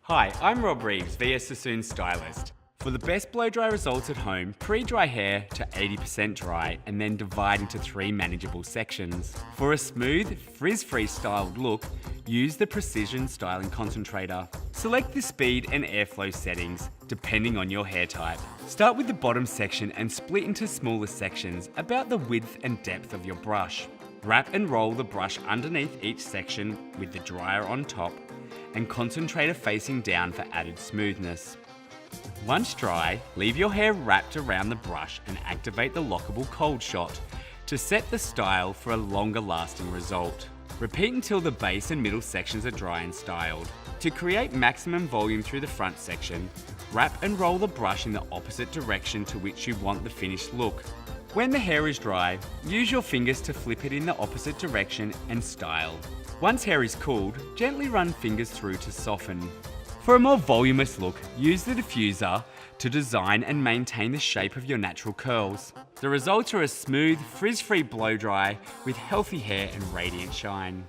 Hi, I'm Rob Reeves, via Sassoon Stylist. For the best blow dry results at home, pre-dry hair to 80% dry and then divide into 3 manageable sections. For a smooth, frizz-free styled look, use the Precision Styling Concentrator. Select the speed and airflow settings, depending on your hair type. Start with the bottom section and split into smaller sections, about the width and depth of your brush. Wrap and roll the brush underneath each section with the dryer on top and concentrator facing down for added smoothness. Once dry, leave your hair wrapped around the brush and activate the lockable cold shot to set the style for a longer lasting result. Repeat until the base and middle sections are dry and styled. To create maximum volume through the front section, wrap and roll the brush in the opposite direction to which you want the finished look. When the hair is dry, use your fingers to flip it in the opposite direction and style. Once hair is cooled, gently run fingers through to soften. For a more voluminous look, use the diffuser to design and maintain the shape of your natural curls. The results are a smooth, frizz-free blow dry with healthy hair and radiant shine.